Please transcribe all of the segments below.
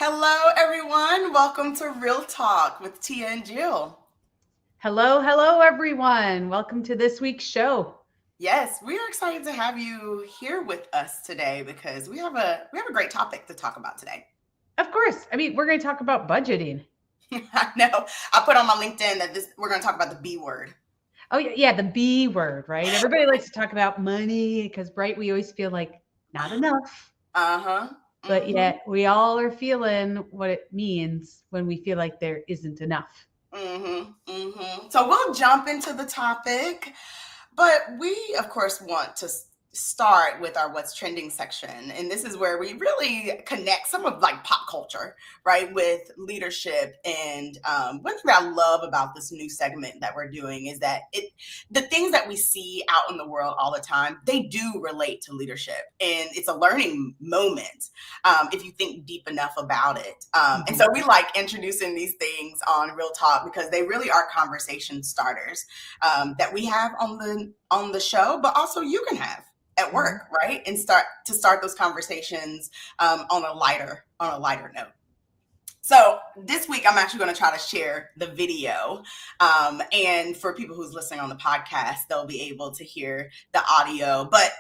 Hello, everyone. Welcome to Real Talk with Tia and Jill. Hello, everyone. Welcome to this week's show. Yes, we are excited to have you here with us today because we have a great topic to talk about today. Of course. We're going to talk about budgeting. I know. I put on my LinkedIn that we're going to talk about the B word. Oh, yeah, the B word, right? Everybody likes to talk about money because, right, we always feel like not enough. Uh-huh. But yet we all are feeling what it means when we feel like there isn't enough. So we'll jump into the topic, but we, of course, want to start with our What's Trending section. And this is where we really connect some of like pop culture, right, with leadership. And one thing that I love about this new segment that we're doing is that the things that we see out in the world all the time, they do relate to leadership. And it's a learning moment if you think deep enough about it. And so we like introducing these things on Real Talk because they really are conversation starters that we have on the show, but also you can have at work, right? And start those conversations on a lighter note. So this week, I'm actually going to try to share the video. And for people who's listening on the podcast, they'll be able to hear the audio, but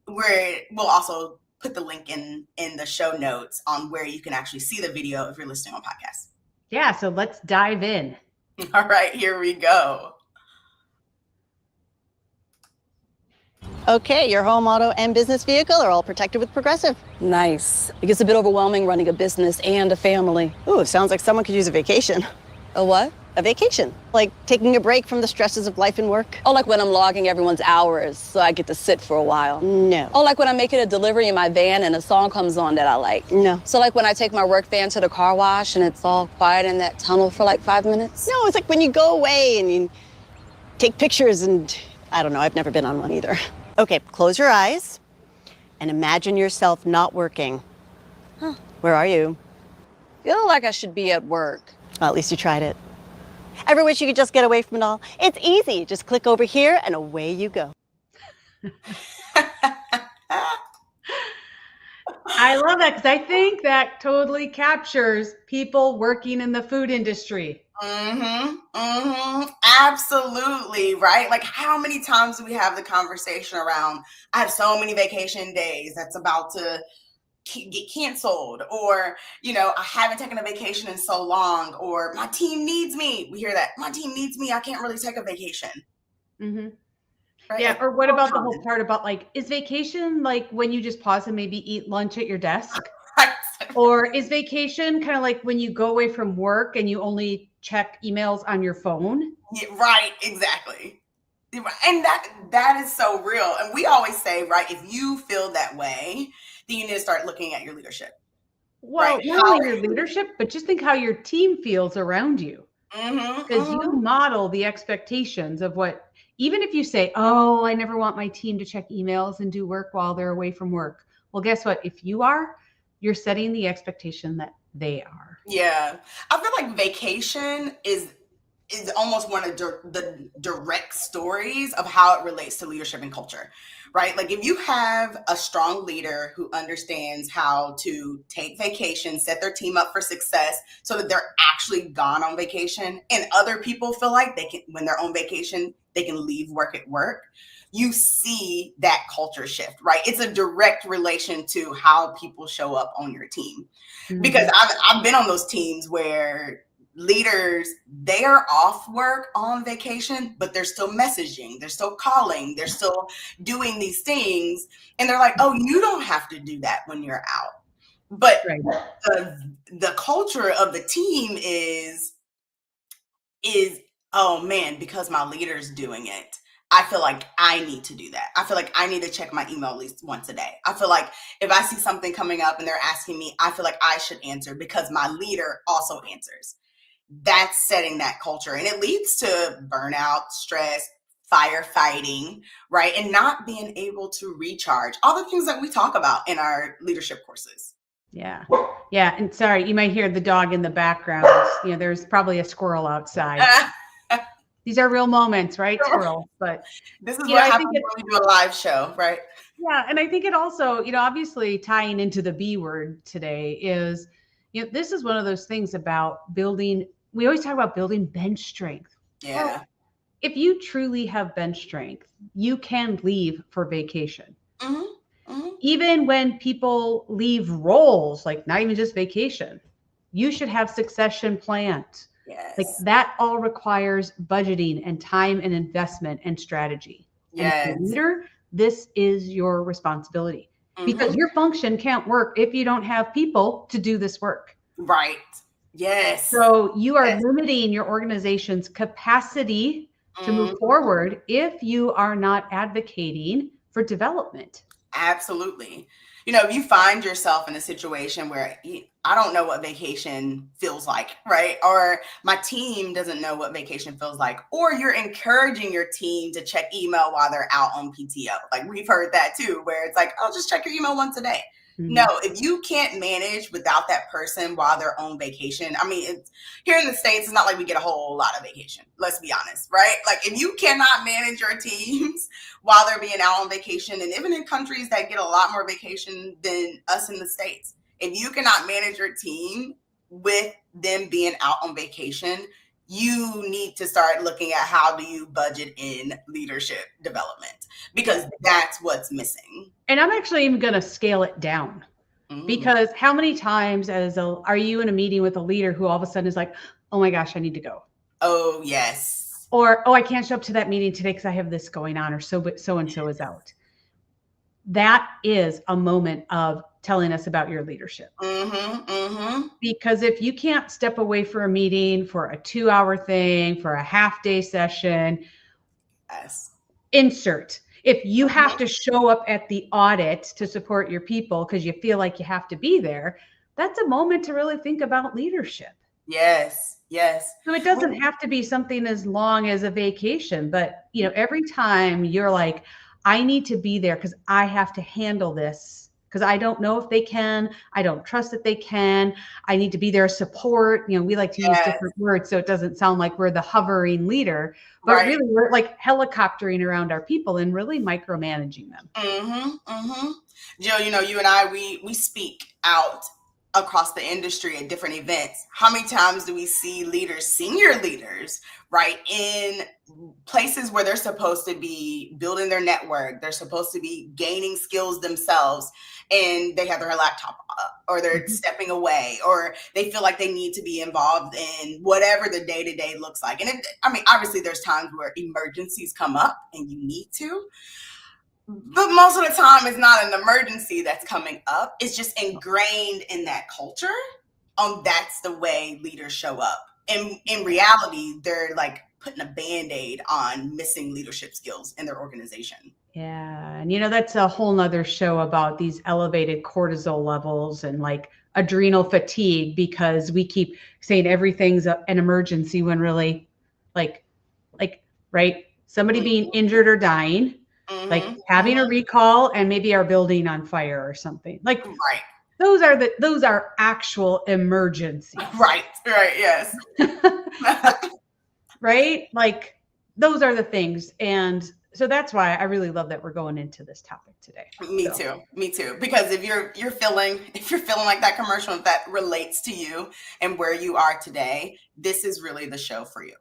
we'll also put the link in the show notes on where you can actually see the video if you're listening on podcast. Yeah, so let's dive in. All right, here we go. Okay, your home, auto, and business vehicle are all protected with Progressive. Nice. It gets a bit overwhelming running a business and a family. Ooh, it sounds like someone could use a vacation. A what? A vacation. Like taking a break from the stresses of life and work. Oh, like when I'm logging everyone's hours so I get to sit for a while. No. Oh, like when I'm making a delivery in my van and a song comes on that I like. No. So like when I take my work van to the car wash and it's all quiet in that tunnel for like 5 minutes? No, it's like when you go away and you take pictures and, I don't know, I've never been on one either. Okay, close your eyes and imagine yourself not working. Huh. Where are you? Feel like I should be at work. Well, at least you tried it. Ever wish you could just get away from it all? It's easy. Just click over here and away you go. I love that because I think that totally captures people working in the food industry. Absolutely, right? Like how many times do we have the conversation around, I have so many vacation days that's about to get canceled, or, I haven't taken a vacation in so long, or my team needs me. We hear that, my team needs me. I can't really take a vacation. Right? Yeah. Or what about the whole part about like, is vacation like when you just pause and maybe eat lunch at your desk? Or is vacation kind of like when you go away from work and you only check emails on your phone? Yeah, right, exactly. And that is so real. And we always say, right, if you feel that way, then you need to start looking at your leadership. Well, right? Not only your leadership, but just think how your team feels around you. Because you model the expectations of what, even if you say, oh, I never want my team to check emails and do work while they're away from work. Well, guess what? If you are, you're setting the expectation that they are. Yeah. I feel like vacation is almost one of the direct stories of how it relates to leadership and culture, right? Like if you have a strong leader who understands how to take vacation, set their team up for success so that they're actually gone on vacation, and other people feel like they can, when they're on vacation, they can leave work at work, you see that culture shift, right? It's a direct relation to how people show up on your team. Because I've been on those teams where leaders, they are off work on vacation, but they're still messaging, they're still calling, they're still doing these things. And they're like, oh, you don't have to do that when you're out. But the culture of the team is, oh man, because my leader's doing it, I feel like I need to do that. I feel like I need to check my email at least once a day. I feel like if I see something coming up and they're asking me, I feel like I should answer because my leader also answers. That's setting that culture. And it leads to burnout, stress, firefighting, right? And not being able to recharge. All the things that we talk about in our leadership courses. Yeah. Yeah. And sorry, you might hear the dog in the background. There's probably a squirrel outside. These are real moments, right? Squirrels. But this is what happens when we do a live show, right? Yeah. And I think it also, obviously tying into the B word today is, This is one of those things about building. We always talk about building bench strength. Yeah. Well, if you truly have bench strength, you can leave for vacation. Even when people leave roles, like not even just vacation, you should have succession plans. Yes. Like that all requires budgeting and time and investment and strategy. Yes. And as a leader, this is your responsibility because your function can't work if you don't have people to do this work. Right. Yes. So you are limiting your organization's capacity to move forward if you are not advocating for development. Absolutely. If you find yourself in a situation where I don't know what vacation feels like, right? Or my team doesn't know what vacation feels like, or you're encouraging your team to check email while they're out on PTO. Like we've heard that too, where it's like, oh, just check your email once a day. No, if you can't manage without that person while they're on vacation, I mean, here in the States, it's not like we get a whole lot of vacation. Let's be honest, right? Like if you cannot manage your teams while they're being out on vacation, and even in countries that get a lot more vacation than us in the States, if you cannot manage your team with them being out on vacation, you need to start looking at how do you budget in leadership development, because that's what's missing. And I'm actually even going to scale it down because how many times are you in a meeting with a leader who all of a sudden is like, oh my gosh, I need to go. Oh, yes. Or, oh, I can't show up to that meeting today because I have this going on, or so-and-so is out. That is a moment of telling us about your leadership. Because if you can't step away for a meeting, for a 2-hour thing, for a half-day session, insert. If you have to show up at the audit to support your people because you feel like you have to be there, that's a moment to really think about leadership. Yes, yes. So it doesn't have to be something as long as a vacation, but every time you're like, I need to be there because I have to handle this because I don't know if they can. I don't trust that they can. I need to be their support. We like to use different words so it doesn't sound like we're the hovering leader, but really we're like helicoptering around our people and really micromanaging them. Jill, you and I, we speak out across the industry at different events. How many times do we see leaders, senior leaders, right, in places where they're supposed to be building their network, they're supposed to be gaining skills themselves, and they have their laptop up, or they're stepping away, or they feel like they need to be involved in whatever the day-to-day looks like. And obviously there's times where emergencies come up and you need to, but most of the time it's not an emergency that's coming up. It's just ingrained in that culture. That's the way leaders show up. And in reality, they're like putting a Band-Aid on missing leadership skills in their organization. Yeah. And that's a whole nother show about these elevated cortisol levels and like adrenal fatigue, because we keep saying everything's an emergency when really like, right. Somebody being injured or dying, like having a recall and maybe our building on fire or something like, those are actual emergencies. Right. Yes. Right. Like those are the things. And so that's why I really love that we're going into this topic today. Me too. Because if you're feeling like that commercial, if that relates to you and where you are today, this is really the show for you.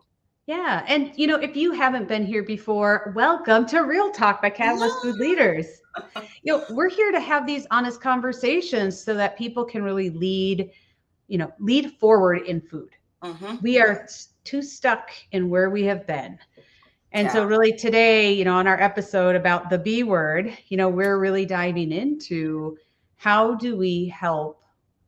Yeah. And, if you haven't been here before, welcome to Real Talk by Catalyst Food Leaders. We're here to have these honest conversations so that people can really lead forward in food. We are too stuck in where we have been. And so really today, on our episode about the B word, we're really diving into how do we help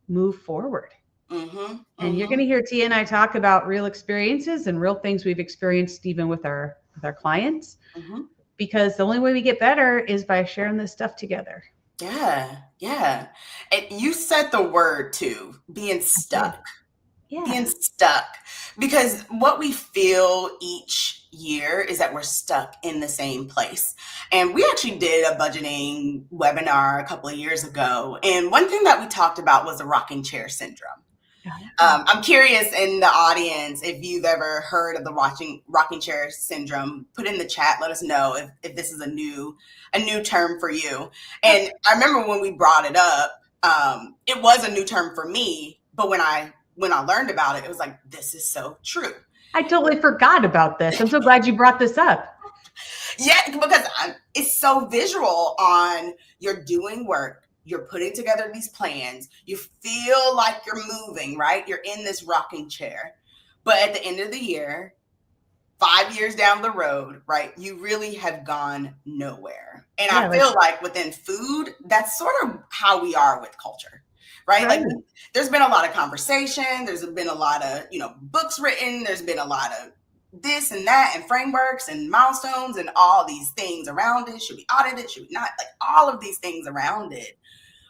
move forward? And you're going to hear Tia and I talk about real experiences and real things we've experienced even with our clients, because the only way we get better is by sharing this stuff together. Yeah. And you said the word too, being stuck. Being stuck, because what we feel each year is that we're stuck in the same place. And we actually did a budgeting webinar a couple of years ago. And one thing that we talked about was the rocking chair syndrome. I'm curious in the audience if you've ever heard of the rocking chair syndrome. Put in the chat, let us know if this is a new term for you. And I remember when we brought it up, it was a new term for me, But when I learned about it, it was like, this is so true. I totally forgot about this. I'm so glad you brought this up. Yeah, because it's so visual on you're doing work, you're putting together these plans, you feel like you're moving, right? You're in this rocking chair. But at the end of the year, 5 years down the road, right, you really have gone nowhere. And I feel like within food, that's sort of how we are with culture, right? Like there's been a lot of conversation, there's been a lot of, books written, there's been a lot of this and that and frameworks and milestones and all these things around it. Should we audit it? Should we not? Like all of these things around it.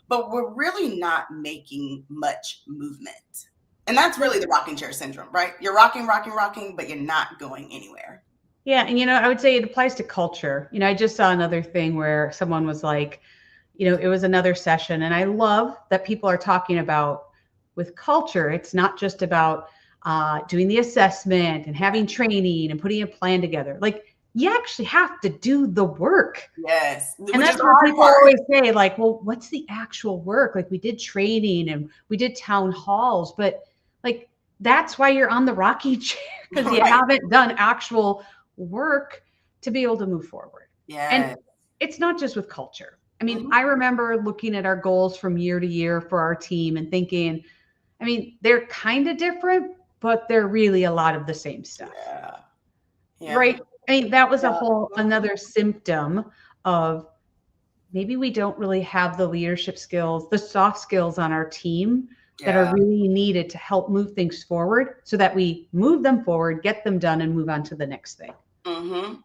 But we're really not making much movement. And that's really the rocking chair syndrome, right? You're rocking, but you're not going anywhere. Yeah. And, I would say it applies to culture. I just saw another thing where someone was like, it was another session. And I love that people are talking about with culture. It's not just about doing the assessment and having training and putting a plan together. Like you actually have to do the work. Yes. And that's what people always say, like, well, what's the actual work? Like we did training and we did town halls, but like, that's why you're on the rocking chair because you haven't done actual work to be able to move forward. Yeah. And it's not just with culture. I mean, I remember looking at our goals from year to year for our team and thinking, I mean, they're kind of different, but they're really a lot of the same stuff. Yeah. Right. I mean, that was another symptom of maybe we don't really have the leadership skills, the soft skills on our team that are really needed to help move things forward so that we move them forward, get them done, and move on to the next thing. And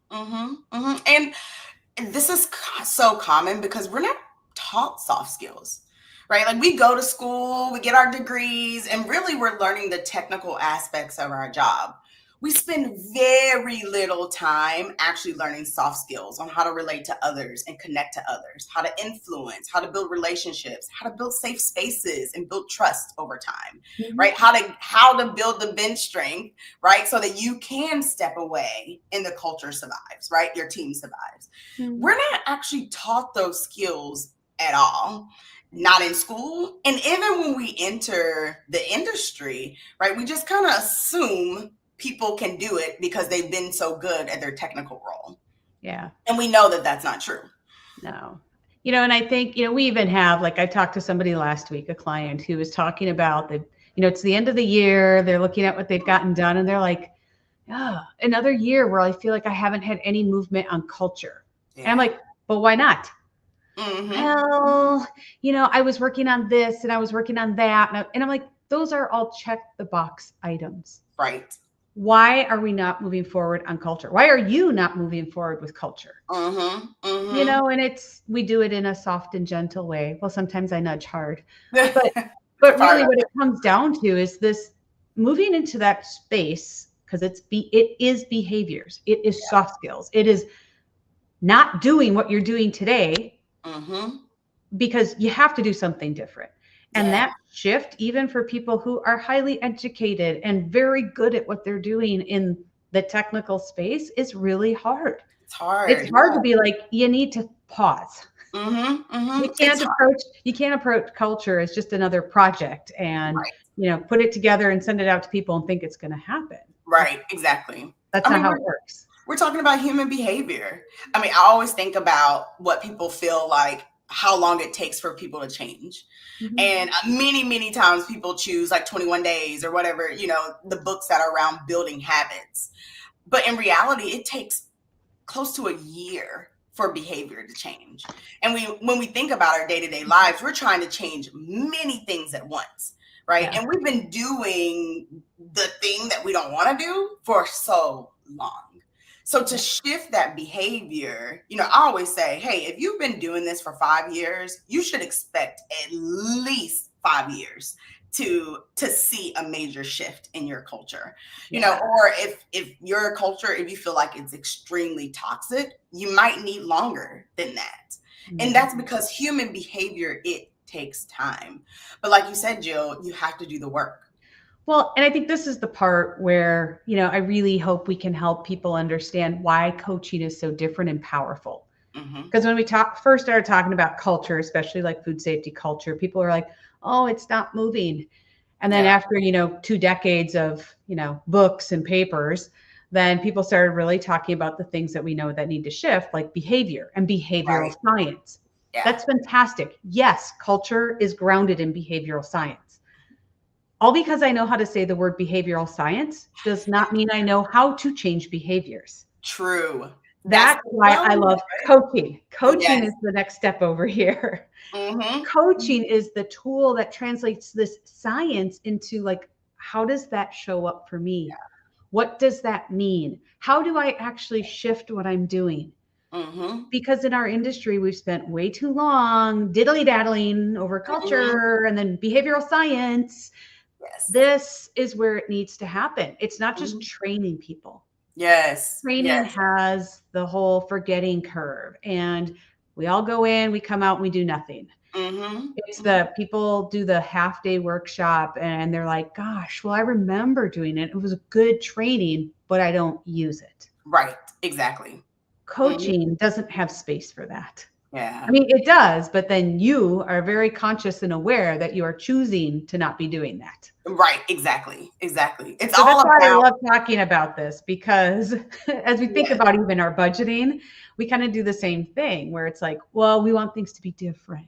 this is so common because we're not taught soft skills, right? Like we go to school, we get our degrees, and really we're learning the technical aspects of our job. We spend very little time actually learning soft skills on how to relate to others and connect to others, how to influence, how to build relationships, how to build safe spaces and build trust over time, right? How to build the bench strength, right? So that you can step away and the culture survives, right? Your team survives. We're not actually taught those skills at all. Not in school. And even when we enter the industry, right, we just kind of assume people can do it because they've been so good at their technical role. Yeah. And we know that that's not true. No. And I think, we even have, like I talked to somebody last week, a client who was talking about the, it's the end of the year. They're looking at what they've gotten done and they're like, another year where I feel like I haven't had any movement on culture. Yeah. And I'm like, but why not? Well, I was working on this and I was working on that. And I'm like, those are all check the box items. Right. Why are we not moving forward on culture? Why are you not moving forward with culture? And we do it in a soft and gentle way. Well, sometimes I nudge hard, but really what it comes down to is this moving into that space because it is behaviors. It is soft skills. It is not doing what you're doing today because you have to do something different. And that shift, even for people who are highly educated and very good at what they're doing in the technical space, is really hard. It's hard. It's hard to be like, you need to pause. You can't approach culture as just another project and put it together and send it out to people and think it's going to happen. Right. Exactly. That's not how it works. We're talking about human behavior. I mean, I always think about what people feel like, how long it takes for people to change. And many, many times people choose like 21 days or whatever, the books that are around building habits. But in reality, it takes close to a year for behavior to change. And when we think about our day-to-day lives, we're trying to change many things at once, right? Yeah. And we've been doing the thing that we don't want to do for so long. So to shift that behavior, I always say, hey, if you've been doing this for 5 years, you should expect at least 5 years to see a major shift in your culture, or if your culture, if you feel like it's extremely toxic, you might need longer than that. And that's because human behavior, it takes time. But like you said, Jill, you have to do the work. Well, and I think this is the part where, I really hope we can help people understand why coaching is so different and powerful. Because when we first started talking about culture, especially like food safety culture, people are like, oh, it's not moving. And then after, 2 decades of, books and papers, then people started really talking about the things that we know that need to shift, like behavior and behavioral science. Yeah. That's fantastic. Yes, culture is grounded in behavioral science. All because I know how to say the word behavioral science does not mean I know how to change behaviors. True. That's why I love coaching. Coaching is the next step over here. Mm-hmm. Coaching is the tool that translates this science into like, how does that show up for me? Yeah. What does that mean? How do I actually shift what I'm doing? Mm-hmm. Because in our industry, we've spent way too long diddly-daddling over culture and then behavioral science. Yes. This is where it needs to happen. It's not just training people. Yes. Training has the whole forgetting curve, and we all go in, we come out, and we do nothing. It's the people do the half-day workshop and they're like, gosh, well, I remember doing it. It was a good training, but I don't use it. Right. Exactly. Coaching doesn't have space for that. Yeah. I mean, it does, but then you are very conscious and aware that you are choosing to not be doing that. Right. Exactly. Exactly. It's so all that's about. why I love talking about this, because as we think about even our budgeting, we kind of do the same thing where it's like, well, we want things to be different.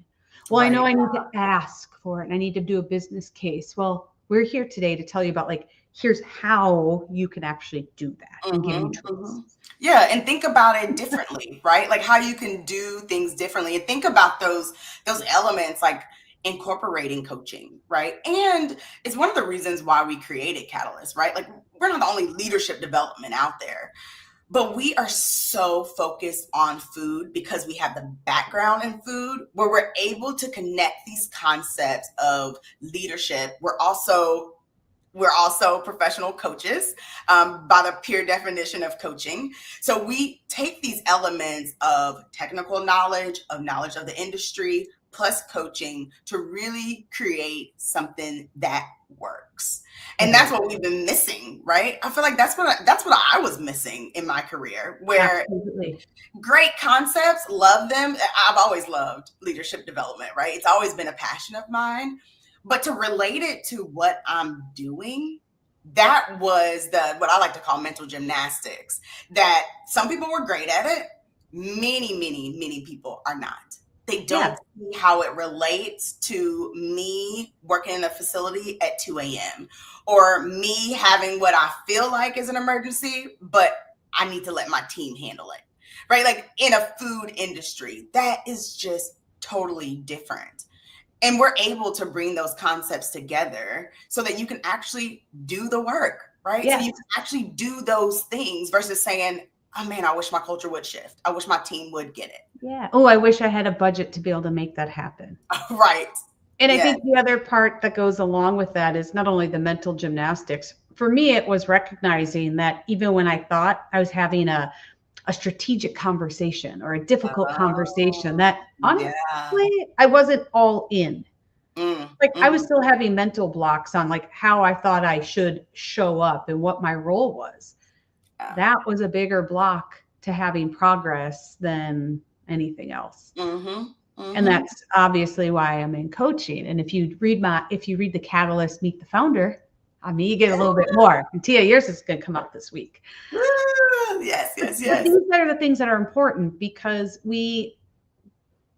Well, I know I need to ask for it and I need to do a business case. Well, we're here today to tell you about like, here's how you can actually do that and give you tools. Yeah, and think about it differently, right? Like how you can do things differently, and think about those elements like incorporating coaching, right? And it's one of the reasons why we created Catalyst, right? Like we're not the only leadership development out there, but we are so focused on food because we have the background in food where we're able to connect these concepts of leadership. We're also professional coaches by the pure definition of coaching. So we take these elements of technical knowledge, of knowledge of the industry, plus coaching to really create something that works. And that's what we've been missing, right? I feel like that's what I was missing in my career, where great concepts, love them. I've always loved leadership development, right? It's always been a passion of mine. But to relate it to what I'm doing, that was what I like to call mental gymnastics, that some people were great at it. Many, many, many people are not. They don't see how it relates to me working in a facility at 2 a.m. or me having what I feel like is an emergency, but I need to let my team handle it, right? Like in a food industry, that is just totally different. And we're able to bring those concepts together so that you can actually do the work, right? So you can actually do those things versus saying, oh man, I wish my culture would shift. I wish my team would get it. Yeah. Oh, I wish I had a budget to be able to make that happen. Right. And I think the other part that goes along with that is not only the mental gymnastics. For me, it was recognizing that even when I thought I was having a strategic conversation or a difficult conversation, that honestly, I wasn't all in. I was still having mental blocks on like how I thought I should show up and what my role was. That was a bigger block to having progress than anything else. And that's obviously why I'm in coaching. And if you read the Catalyst, Meet the Founder, I mean, you get a little bit more. And Tia, yours is going to come up this week. Yes. These are the things that are important because we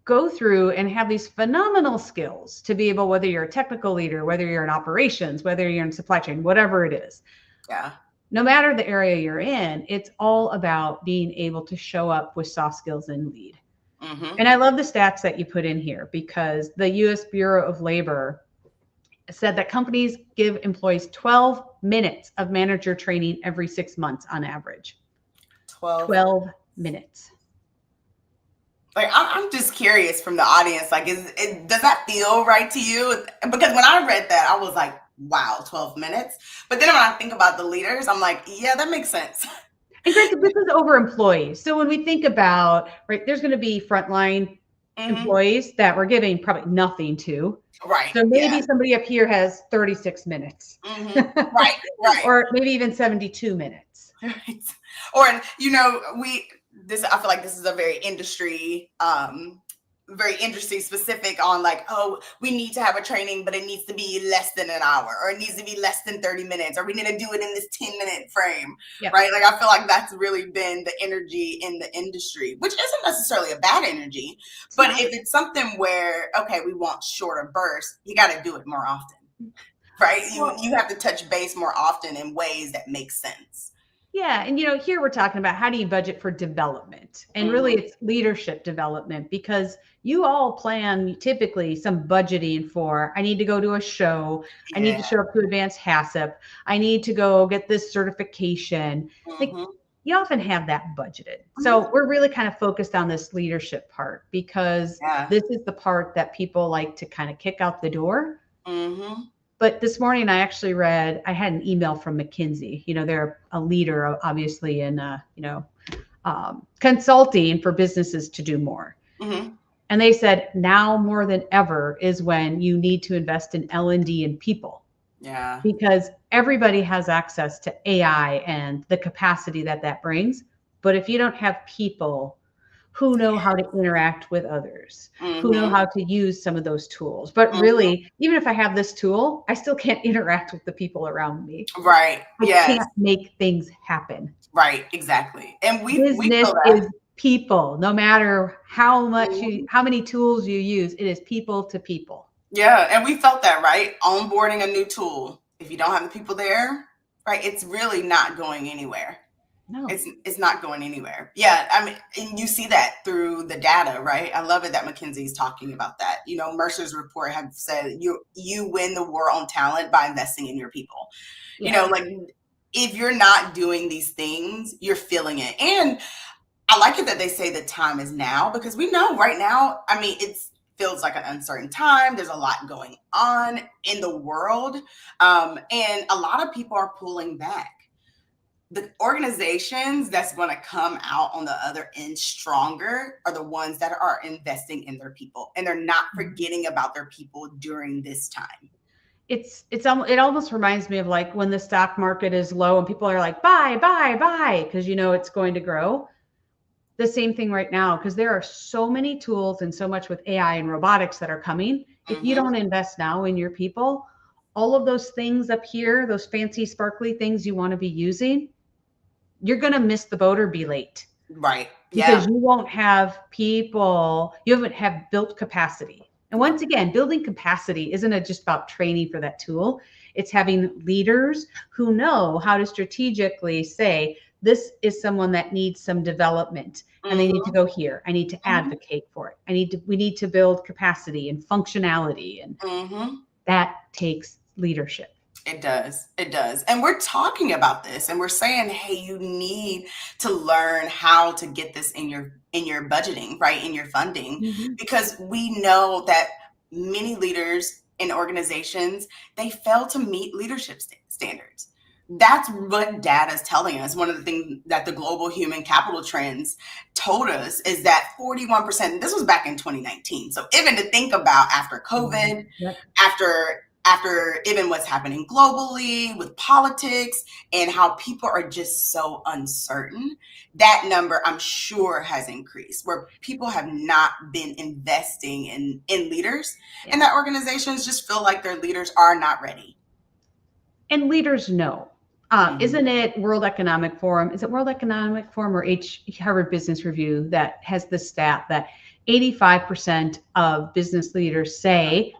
go through and have these phenomenal skills to be able, whether you're a technical leader, whether you're in operations, whether you're in supply chain, whatever it is. Yeah. No matter the area you're in, it's all about being able to show up with soft skills and lead. And I love the stats that you put in here because the U.S. Bureau of Labor said that companies give employees 12 minutes of manager training every 6 months on average. 12 minutes. Like, I'm just curious from the audience, like, does that feel right to you? Because when I read that, I was like, wow, 12 minutes. But then when I think about the leaders, I'm like, yeah, that makes sense. And granted, this is over employees. So when we think about, right, there's going to be frontline employees that we're giving probably nothing to. Right. So maybe somebody up here has 36 minutes. Right. Or maybe even 72 minutes. Right. Or, I feel like this is a very industry very interesting, specific on like, oh, we need to have a training, but it needs to be less than an hour, or it needs to be less than 30 minutes, or we need to do it in this 10-minute frame, right? Like, I feel like that's really been the energy in the industry, which isn't necessarily a bad energy, but if it's something where, okay, we want shorter bursts, you got to do it more often, right? You have to touch base more often in ways that make sense. Yeah. And, here we're talking about how do you budget for development? And really it's leadership development, because you all plan typically some budgeting for, I need to go to a show. I need to show up to advanced HACCP. I need to go get this certification. Like, you often have that budgeted. So we're really kind of focused on this leadership part, because this is the part that people like to kind of kick out the door. But this morning I actually I had an email from McKinsey. They're a leader, obviously, in, consulting for businesses to do more. And they said, now more than ever is when you need to invest in L&D and people. Yeah. Because everybody has access to AI and the capacity that brings. But if you don't have people who know how to interact with others, who know how to use some of those tools. But really, even if I have this tool, I still can't interact with the people around me. Right. I can't make things happen. Right. Exactly. And business is people. No matter how much how many tools you use, it is people to people. Yeah. And we felt that, right? Onboarding a new tool. If you don't have the people there, right, it's really not going anywhere. No, it's not going anywhere. Yeah, I mean, and you see that through the data, right? I love it that McKinsey's talking about that. Mercer's report have said you win the war on talent by investing in your people. Like, if you're not doing these things, you're feeling it. And I like it that they say the time is now, because we know right now, I mean, it feels like an uncertain time. There's a lot going on in the world, and a lot of people are pulling back. The organizations that's going to come out on the other end stronger are the ones that are investing in their people, and they're not forgetting about their people during this time. It almost reminds me of like when the stock market is low and people are like, buy, because it's going to grow. The same thing right now, because there are so many tools and so much with AI and robotics that are coming. If you don't invest now in your people, all of those things up here, those fancy sparkly things you want to be using, you're going to miss the boat or be late. Right. Because you won't have people, you haven't have built capacity. And once again, building capacity isn't just about training for that tool. It's having leaders who know how to strategically say, this is someone that needs some development and they need to go here. I need to advocate for it. We need to build capacity and functionality. And that takes leadership. It does. It does. And we're talking about this and we're saying, hey, you need to learn how to get this in your budgeting, right? In your funding, because we know that many leaders in organizations, they fail to meet leadership standards. That's what data is telling us. One of the things that the global human capital trends told us is that 41%, this was back in 2019. So even to think about after COVID, after even what's happening globally with politics and how people are just so uncertain, that number I'm sure has increased, where people have not been investing in leaders and that organizations just feel like their leaders are not ready. And leaders know. Isn't it World Economic Forum? Is it World Economic Forum or Harvard Business Review that has the stat that 85% of business leaders say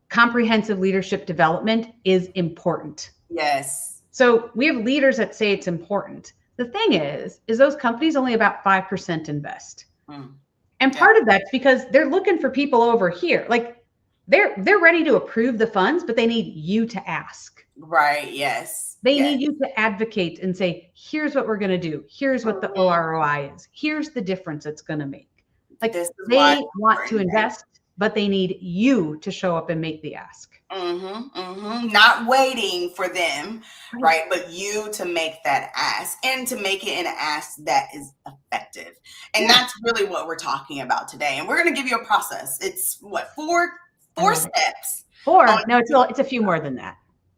comprehensive leadership development is important? Yes. So we have leaders that say it's important. The thing is those companies only about 5% invest. And part of that's because they're looking for people over here. Like they're ready to approve the funds, but they need you to ask. Right. Yes. They need you to advocate and say, here's what we're going to do. Here's what the ROI is. Here's the difference it's going to make. Like they want to invest, but they need you to show up and make the ask. Not waiting for them, right? But you to make that ask and to make it an ask that is effective. And that's really what we're talking about today. And we're going to give you a process. It's what, four steps? No, it's a few more than that.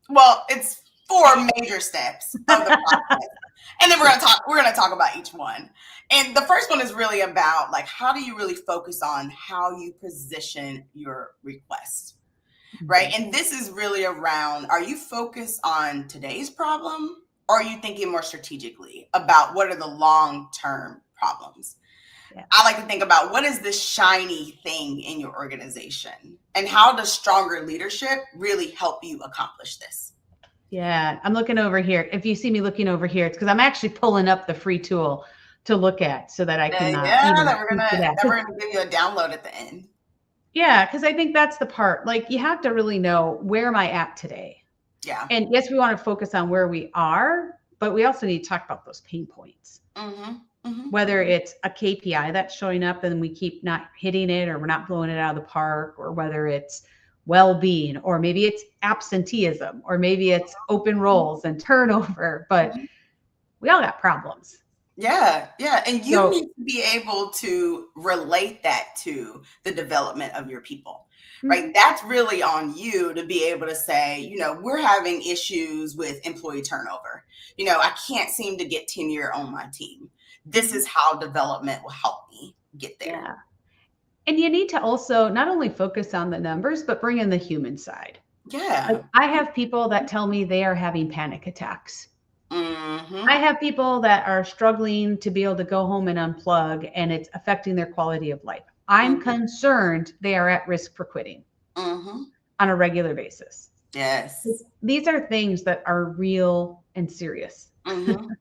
Well, it's 4 major steps of the process. And then we're going to talk about each one. And the first one is really about like, how do you really focus on how you position your request, right? And this is really around, are you focused on today's problem, or are you thinking more strategically about what are the long-term problems? Yeah. I like to think about what is this shiny thing in your organization, and how does stronger leadership really help you accomplish this? Yeah, I'm looking over here. If you see me looking over here, it's because I'm actually pulling up the free tool to look at so that I can that we're gonna give you a download at the end. Yeah, because I think that's the part. Like, you have to really know, where am I at today? Yeah. And yes, we want to focus on where we are, but we also need to talk about those pain points. Whether it's a KPI that's showing up and we keep not hitting it, or we're not blowing it out of the park, or whether it's well-being, or maybe it's absenteeism, or maybe it's open roles and turnover, but we all got problems. Yeah. And you need to be able to relate that to the development of your people, right? That's really on you to be able to say, we're having issues with employee turnover. I can't seem to get tenure on my team. This is how development will help me get there. Yeah. And you need to also not only focus on the numbers, but bring in the human side. Yeah. Like, I have people that tell me they are having panic attacks. I have people that are struggling to be able to go home and unplug, and it's affecting their quality of life. I'm concerned they are at risk for quitting on a regular basis. Yes. These are things that are real and serious. And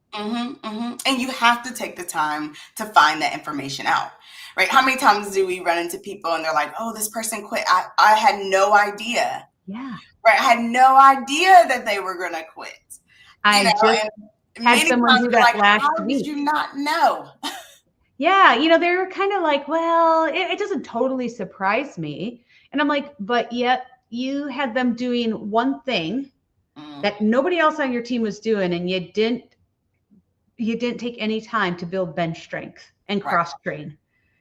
you have to take the time to find that information out, right? How many times do we run into people and they're like, oh, this person quit. I had no idea. Yeah. Right. I had no idea that they were going to quit. I just had someone do that last how week. Did you not know? Yeah. They were kind of like, well, it doesn't totally surprise me. And I'm like, but yet you had them doing one thing that nobody else on your team was doing, and you didn't take any time to build bench strength and cross train.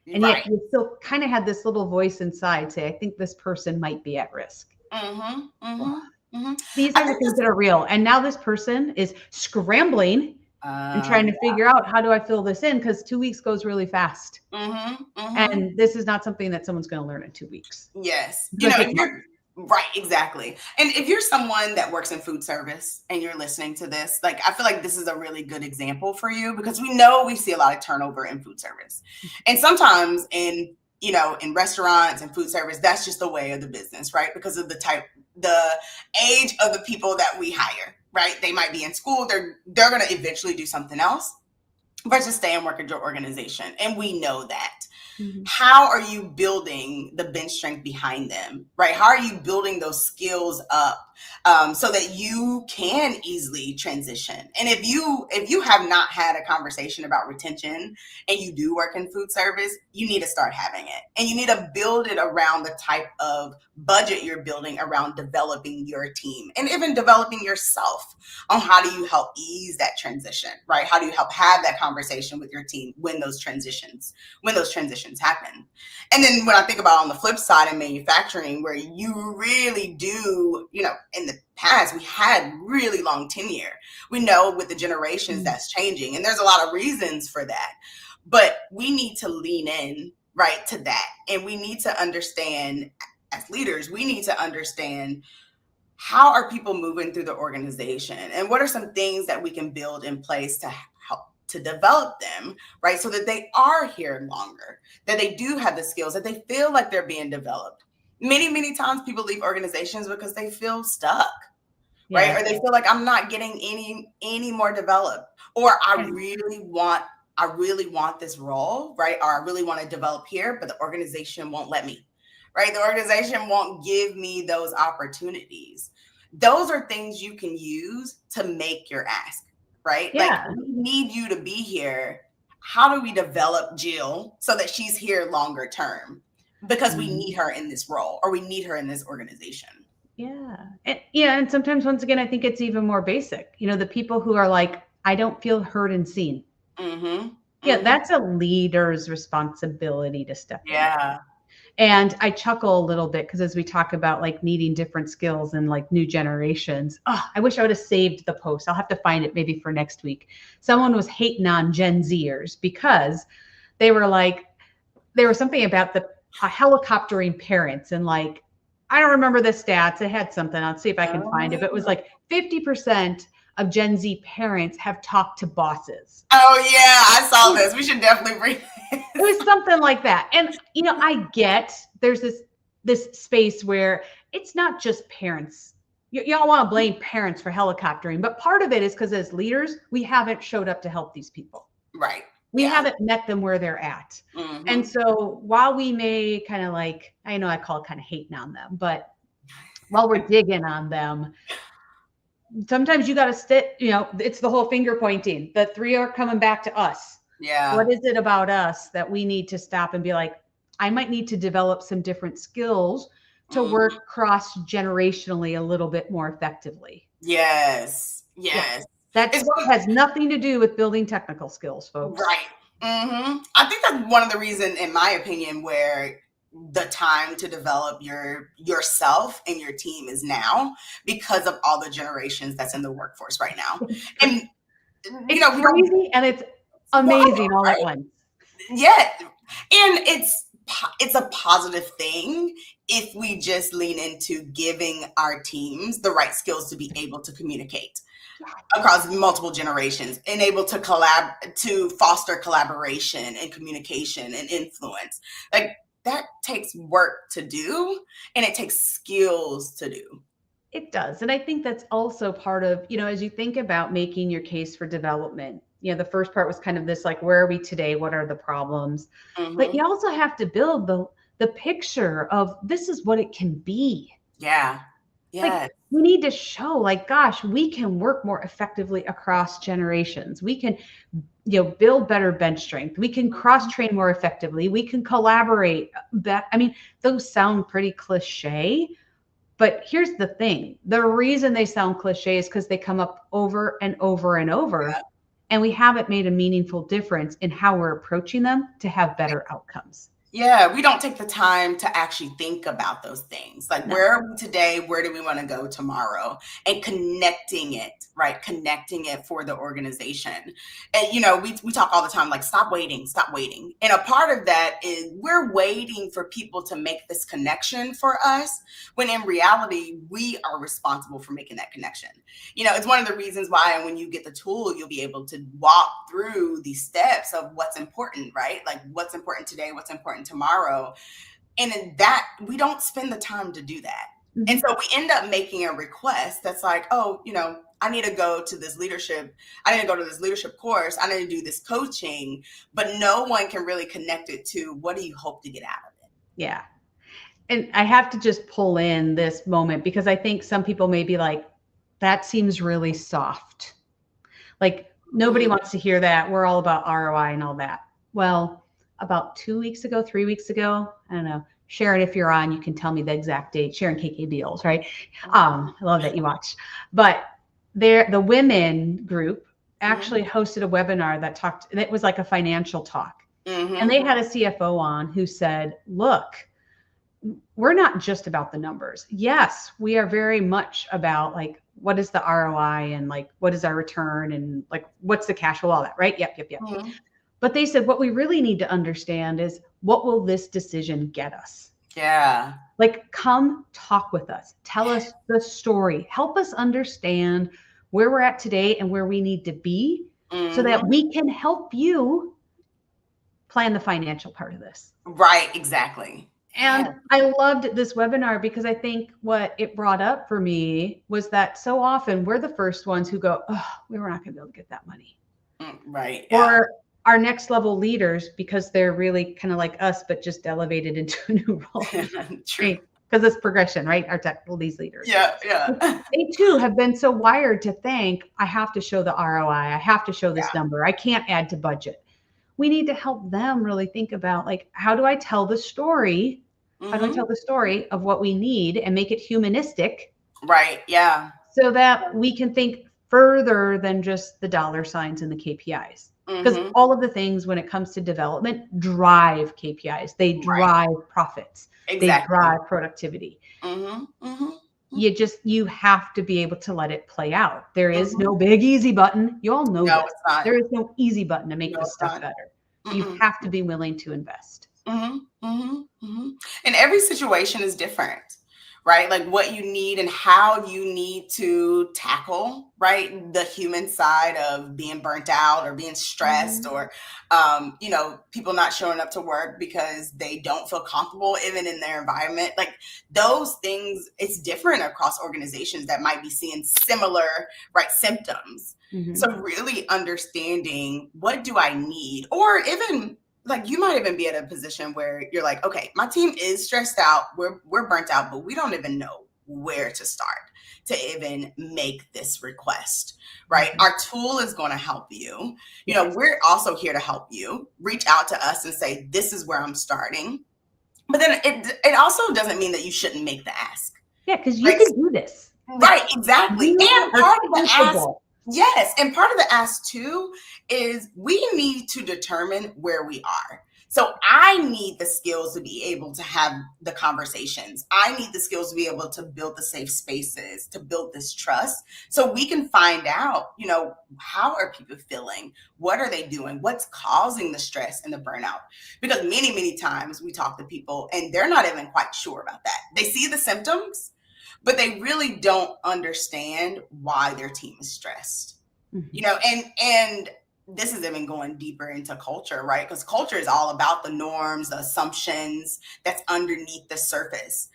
And yet you still kind of had this little voice inside say, I think this person might be at risk. These are the things that are real. And now this person is scrambling and trying to figure out, how do I fill this in? Because 2 weeks goes really fast. And this is not something that someone's going to learn in 2 weeks. Yes. Right, exactly. And if you're someone that works in food service and you're listening to this, like, I feel like this is a really good example for you, because we see a lot of turnover in food service. And sometimes in restaurants and food service, that's just the way of the business, right? Because of the age of the people that we hire, right? They might be in school. They're going to eventually do something else versus stay and work at your organization. And we know that. How are you building the bench strength behind them, right? How are you building those skills up so that you can easily transition? And if you have not had a conversation about retention and you do work in food service, you need to start having it. And you need to build it around the type of budget you're building around developing your team, and even developing yourself on how do you help ease that transition, right? How do you help have that conversation with your team when those transitions happen? And then when I think about on the flip side in manufacturing, where you really do, in the past, we had really long tenure. We know with the generations that's changing, and there's a lot of reasons for that, but we need to lean in, right, to that. And we need to understand, as leaders, we need to understand, how are people moving through the organization, and what are some things that we can build in place to help to develop them, right? So that they are here longer, that they do have the skills, that they feel like they're being developed. Many, many times people leave organizations because they feel stuck, right? Or they feel like, I'm not getting any more developed, or I really want this role, right? Or I really want to develop here, but the organization won't let me, right? The organization won't give me those opportunities. Those are things you can use to make your ask, right? Yeah. Like, we need you to be here. How do we develop Jill so that she's here longer term? Because we need her in this role, or we need her in this organization. Yeah. And sometimes, once again, I think it's even more basic. The people who are like, I don't feel heard and seen. Yeah, that's a leader's responsibility to step in. And I chuckle a little bit because as we talk about like needing different skills and like new generations, I wish I would have saved the post. I'll have to find it maybe for next week. Someone was hating on Gen Zers because they were like, there was something about the helicoptering parents and like, I don't remember the stats. It had something. I'll see if I can find it. But it was like 50% of Gen Z parents have talked to bosses. Oh yeah, I saw this. We should definitely bring It was something like that. And I get there's this space where it's not just parents. Y'all want to blame parents for helicoptering, but part of it is because as leaders, we haven't showed up to help these people. Right. We haven't met them where they're at. Mm-hmm. And so while we may kind of like, I know I call it kind of hating on them, but while we're digging on them, sometimes you got to sit, it's the whole finger pointing. The three are coming back to us. Yeah. What is it about us that we need to stop and be like, I might need to develop some different skills to work cross-generationally a little bit more effectively. Yes. Yes. That has nothing to do with building technical skills, folks. Right. Mm-hmm. I think that's one of the reasons, in my opinion, where the time to develop yourself and your team is now because of all the generations that's in the workforce right now. And it's crazy and it's amazing all at once. Yeah. And it's a positive thing if we just lean into giving our teams the right skills to be able to communicate across multiple generations and able to to foster collaboration and communication and influence. Like that takes work to do and it takes skills to do. It does. And I think that's also part of, as you think about making your case for development, the first part was kind of this, like, where are we today? What are the problems? Mm-hmm. But you also have to build the picture of this is what it can be. Yeah. Yeah. Like, we need to show like, gosh, we can work more effectively across generations. We can, build better bench strength. We can cross-train more effectively. We can collaborate. Those sound pretty cliche, but here's the thing. The reason they sound cliche is because they come up over and over and over. Yeah. And we haven't made a meaningful difference in how we're approaching them to have better outcomes. Yeah, we don't take the time to actually think about those things. Like, where are we today? Where do we want to go tomorrow? And connecting it, right? Connecting it for the organization. And, we talk all the time, like, stop waiting. And a part of that is we're waiting for people to make this connection for us, when in reality, we are responsible for making that connection. It's one of the reasons why when you get the tool, you'll be able to walk through these steps of what's important, right? Like what's important today, what's important tomorrow. And in that, we don't spend the time to do that. Mm-hmm. And so we end up making a request that's like, I need to go to this leadership. I need to go to this leadership course. I need to do this coaching, but no one can really connect it to what do you hope to get out of it? Yeah. And I have to just pull in this moment because I think some people may be like, that seems really soft. Like nobody wants to hear that. We're all about ROI and all that. Well, about 3 weeks ago, I don't know, Sharon, if you're on, you can tell me the exact date. Sharon KK Beals, right? I love that you watch. But the women group actually hosted a webinar that was like a financial talk. Mm-hmm. And they had a CFO on who said, look, we're not just about the numbers. Yes, we are very much about like, what is the ROI and like, what is our return and like, what's the cash flow, all that, right? Yep. Mm-hmm. But they said, what we really need to understand is what will this decision get us? Yeah. Like, come talk with us. Tell us the story. Help us understand where we're at today and where we need to be so that we can help you plan the financial part of this. Right. Exactly. And I loved this webinar because I think what it brought up for me was that so often we're the first ones who go, we were not going to be able to get that money. Right. Yeah. Or our next level leaders, because they're really kind of like us, but just elevated into a new role. True. Because it's progression, right? Our technical leaders. Yeah. They too have been so wired to think, I have to show the ROI. I have to show this number. I can't add to budget. We need to help them really think about like, how do I tell the story? How do I tell the story of what we need and make it humanistic? Right. Yeah. So that we can think further than just the dollar signs and the KPIs. Because Mhm. all of the things when it comes to development drive KPIs, they Right. drive profits, they Exactly. drive productivity. Mhm. Mhm. You have to be able to let it play out. There is Mhm. no big easy button. You all know No, this. it's not. There is no easy button to make No, this it's stuff not. better. You Mm-mm. have to be willing to invest. Mhm. Mhm. Mhm. And every situation is different, right? Like what you need and how you need to tackle, right? The human side of being burnt out or being stressed or, people not showing up to work because they don't feel comfortable even in their environment. Like those things, it's different across organizations that might be seeing similar, right, symptoms. Mhm. So really understanding what do I need, or even like you might even be at a position where you're like, okay, my team is stressed out, we're burnt out, but we don't even know where to start to even make this request, right? Mhm. Our tool is going to help you. Yes. We're also here to help you. Reach out to us and say, this is where I'm starting. But then it also doesn't mean that you shouldn't make the ask. Yeah, because you Right? can do this. Right, exactly. You And are part of the ask, capable. yes, and part of the ask too is we need to determine where we are. So I need the skills to be able to have the conversations. I need the skills to be able to build the safe spaces, to build this trust so we can find out, how are people feeling? What are they doing? What's causing the stress and the burnout? Because many, many times we talk to people and they're not even quite sure about that. They see the symptoms, but they really don't understand why their team is stressed. Mhm. And this is even going deeper into culture, right? Because culture is all about the norms, the assumptions that's underneath the surface.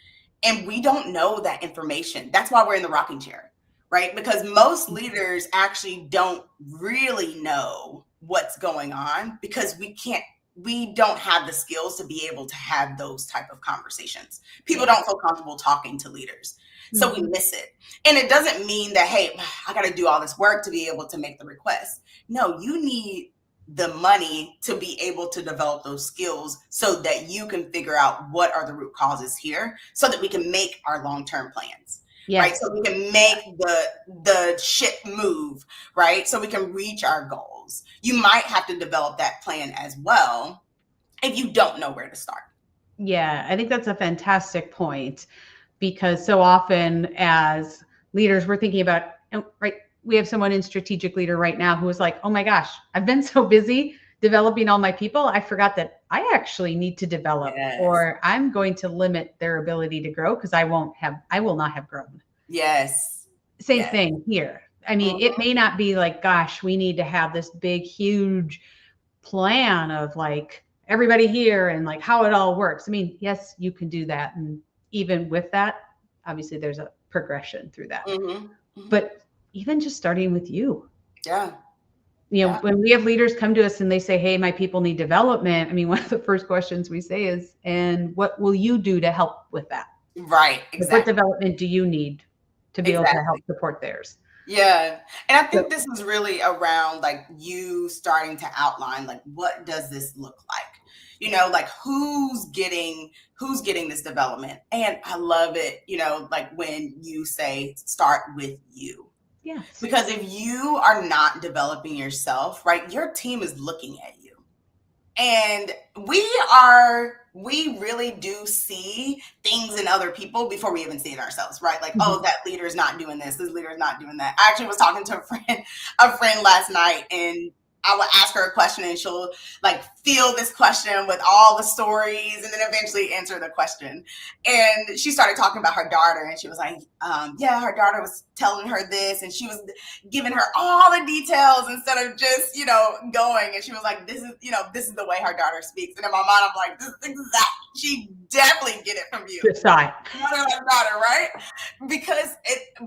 And we don't know that information. That's why we're in the rocking chair, right? Because most leaders actually don't really know what's going on because we don't have the skills to be able to have those type of conversations. People don't feel comfortable talking to leaders. So we miss it. And it doesn't mean that, hey, I got to do all this work to be able to make the request. No, you need the money to be able to develop those skills so that you can figure out what are the root causes here so that we can make our long-term plans. Right. Yes. So we can make the ship move, right? So we can reach our goals. You might have to develop that plan as well if you don't know where to start. Yeah, I think that's a fantastic point because so often as leaders, we're thinking about, right, we have someone in strategic leader right now who is like, oh my gosh, I've been so busy developing all my people. I forgot that I actually need to develop, Yes. or I'm going to limit their ability to grow because I will not have grown. Yes. Same Yes. thing here. I mean, it may not be like, gosh, we need to have this big, huge plan of like everybody here and like how it all works. I mean, yes, you can do that. And even with that, obviously there's a progression through that. But even just starting with you. Yeah. When we have leaders come to us and they say, hey, my people need development. I mean, one of the first questions we say is, and what will you do to help with that? Right. Like, what Exactly. development do you need to be able to help support theirs? Yeah. And I think this is really around like you starting to outline, like, what does this look like? Like who's getting this development? And I love it, like when you say start with you. Yes. Because if you are not developing yourself, right, your team is looking at you. And we really do see things in other people before we even see it ourselves, right? Like, oh, that leader is not doing this leader is not doing that. I actually was talking to a friend last night, and I would ask her a question and she'll like fill this question with all the stories and then eventually answer the question. And she started talking about her daughter, and she was like, yeah, her daughter was telling her this, and she was giving her all the details instead of just, going. And she was like, this is the way her daughter speaks. And in my mind, I'm like, this is exactly, she definitely get it from you. Decide. Her daughter, right?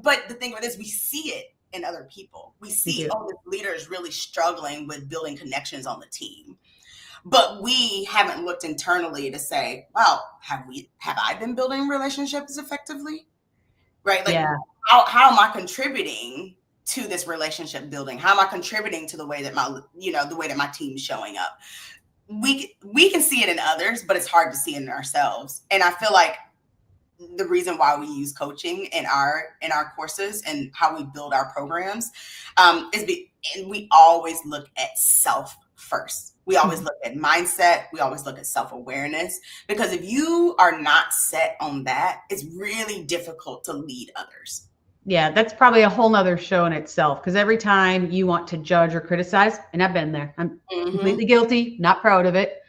But the thing with this, we see it in other people. We see, oh, this leader is really struggling with building connections on the team. But we haven't looked internally to say, wow, have I been building relationships effectively? Right? Like, how am I contributing to this relationship building? How am I contributing to the way that my team's showing up? We can see it in others, but it's hard to see it in ourselves. And I feel like the reason why we use coaching in our courses and how we build our programs, and we always look at self first. We always look at mindset. We always look at self-awareness, because if you are not set on that, it's really difficult to lead others. Yeah, that's probably a whole nother show in itself, because every time you want to judge or criticize, and I've been there, I'm completely guilty, not proud of it,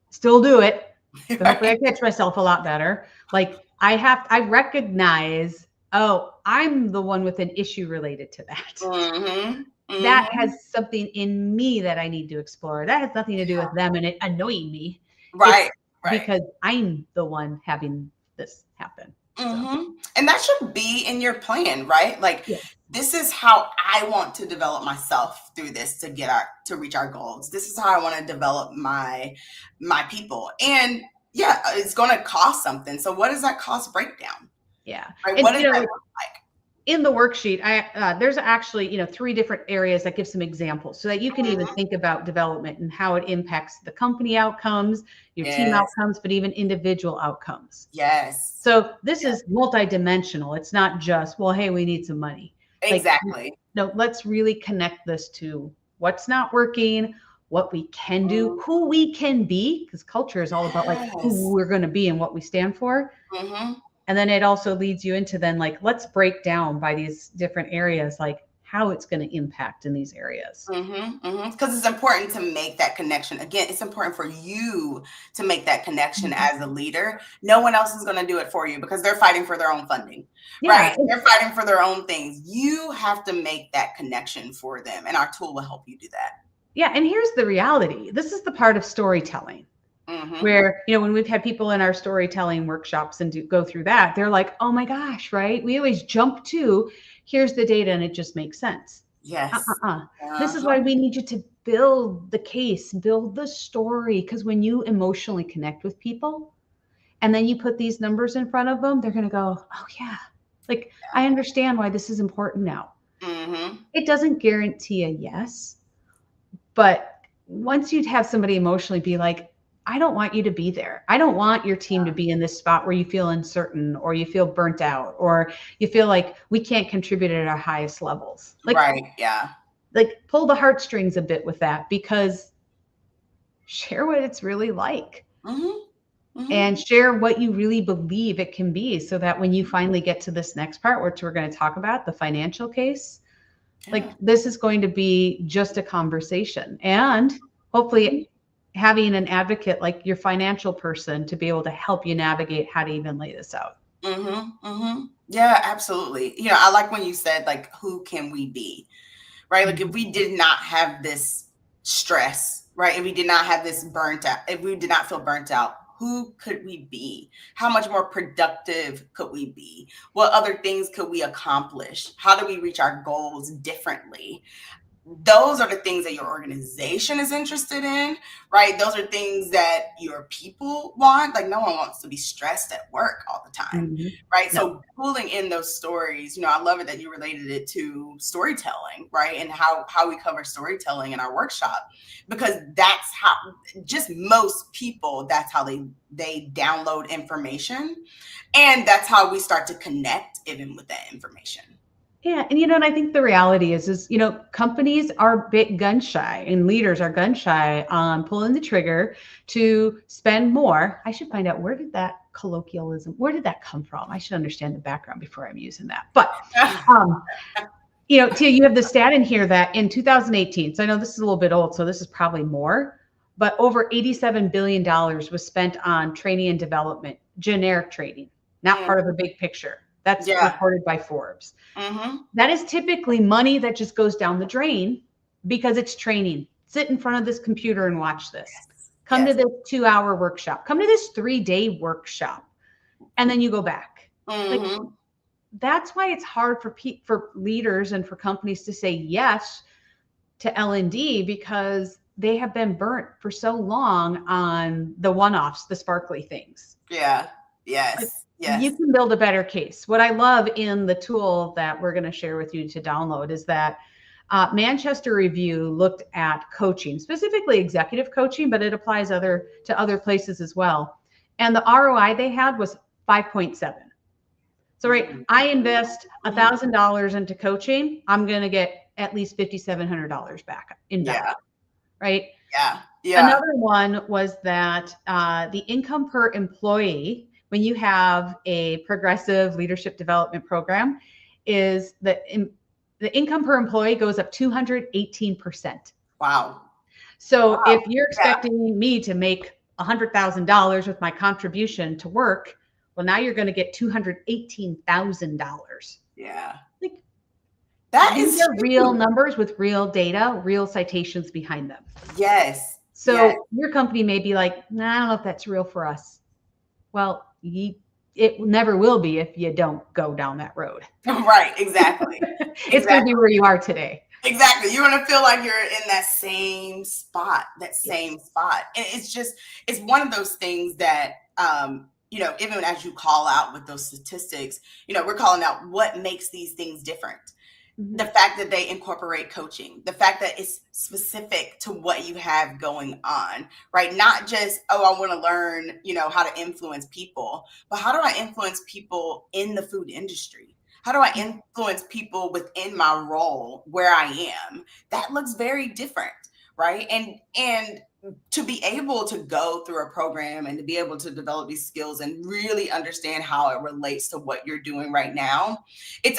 still do it, but hopefully I catch myself a lot better. Like I recognize, oh, I'm the one with an issue related to that. That has something in me that I need to explore. That has nothing to do with them and it annoying me. Right. Because I'm the one having this happen. And that should be in your plan, right? Like, this is how I want to develop myself through this to reach our goals. This is how I want to develop my people. And yeah, it's going to cost something. So what is that cost breakdown? Yeah. Right? What does that look like? In the worksheet, there's actually, 3 different areas that give some examples so that you can even think about development and how it impacts the company outcomes, your team outcomes, but even individual outcomes. Yes. So this is multidimensional. It's not just, well, hey, we need some money. Exactly. No, let's really connect this to what's not working, what we can do, who we can be, because culture is all about like who we're going to be and what we stand for. And then it also leads you into then like, let's break down by these different areas, like how it's going to impact in these areas. Because it's important to make that connection. Again, it's important for you to make that connection as a leader. No one else is going to do it for you because they're fighting for their own funding, right? They're fighting for their own things. You have to make that connection for them. And our tool will help you do that. Yeah. And here's the reality. This is the part of storytelling. Where, when we've had people in our storytelling workshops and go through that, they're like, oh my gosh, right? We always jump to, here's the data and it just makes sense. Yes. This is why we need you to build the case, build the story. Because when you emotionally connect with people and then you put these numbers in front of them, they're going to go, oh yeah, like I understand why this is important now. It doesn't guarantee a yes, but once you'd have somebody emotionally be like, I don't want you to be there. I don't want your team to be in this spot where you feel uncertain or you feel burnt out or you feel like we can't contribute at our highest levels. Like, like pull the heartstrings a bit with that, because share what it's really like and share what you really believe it can be, so that when you finally get to this next part, which we're going to talk about, the financial case, like this is going to be just a conversation, and hopefully having an advocate like your financial person to be able to help you navigate how to even lay this out. Yeah, absolutely. I like when you said like, who can we be, right? Like if we did not have this stress, right? If we did not have this burnt out, if we did not feel burnt out, who could we be? How much more productive could we be? What other things could we accomplish? How do we reach our goals differently? Those are the things that your organization is interested in, right? Those are things that your people want. Like no one wants to be stressed at work all the time, right? So pulling in those stories, I love it that you related it to storytelling, right? And how we cover storytelling in our workshop, because that's how just most people, that's how they download information. And that's how we start to connect even with that information. Yeah. And, and I think the reality is, companies are a bit gun shy and leaders are gun shy on pulling the trigger to spend more. I should find out, where did that come from? I should understand the background before I'm using that. But, Tia, you have the stat in here that in 2018, so I know this is a little bit old, so this is probably more, but over $87 billion was spent on training and development, generic training, not part of a big picture. That's reported by Forbes. That is typically money that just goes down the drain because it's training. Sit in front of this computer and watch this. Come to this 2-hour workshop. Come to this 3-day workshop. And then you go back. Like, that's why it's hard for leaders and for companies to say yes to L&D, because they have been burnt for so long on the one-offs, the sparkly things. Yeah. Yes. Like, you can build a better case. What I love in the tool that we're going to share with you to download is that Manchester Review looked at coaching, specifically executive coaching, but it applies to other places as well. And the ROI they had was 5.7. So, right, I invest $1,000 into coaching, I'm going to get at least $5,700 back in value, right? Yeah. Another one was that the income per employee, when you have a progressive leadership development program, is the income per employee goes up 218%. Wow. So if you're expecting me to make $100,000 with my contribution to work, well, now you're going to get $218,000. Yeah. Like, that these is are real numbers with real data, real citations behind them. Yes. So your company may be like, nah, I don't know if that's real for us. Well, it never will be if you don't go down that road. Right. Exactly. It's going to be where you are today. Exactly. You're going to feel like you're in that same spot, And it's one of those things that, even as you call out with those statistics, we're calling out what makes these things different. Mm-hmm. The fact that they incorporate coaching, the fact that it's specific to what you have going on, right? Not just, I want to learn, how to influence people, but how do I influence people in the food industry? How do I influence people within my role where I am? That looks very different, right? And to be able to go through a program and to be able to develop these skills and really understand how it relates to what you're doing right now, it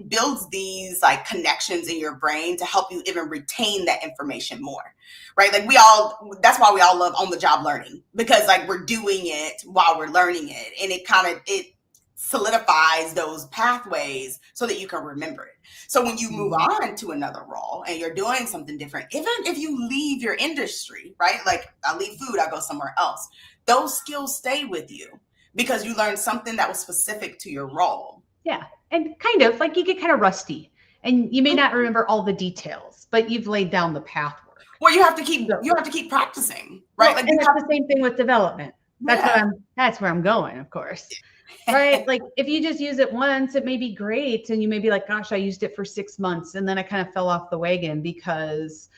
builds these like connections in your brain to help you even retain that information more, right? Like that's why we all love on-the-job learning, because like we're doing it while we're learning it, and it solidifies those pathways so that you can remember it. So when you move on to another role and you're doing something different, even if you leave your industry, right? Like I leave food, I go somewhere else. Those skills stay with you because you learned something that was specific to your role. Yeah. And kind of like you get kind of rusty and you may not remember all the details, but you've laid down the pathwork. Well, you have to keep practicing, right? Well, and it's the same thing with development. That's where I'm going, of course. Right? Like if you just use it once, it may be great. And you may be like, gosh, I used it for 6 months. And then I kind of fell off the wagon because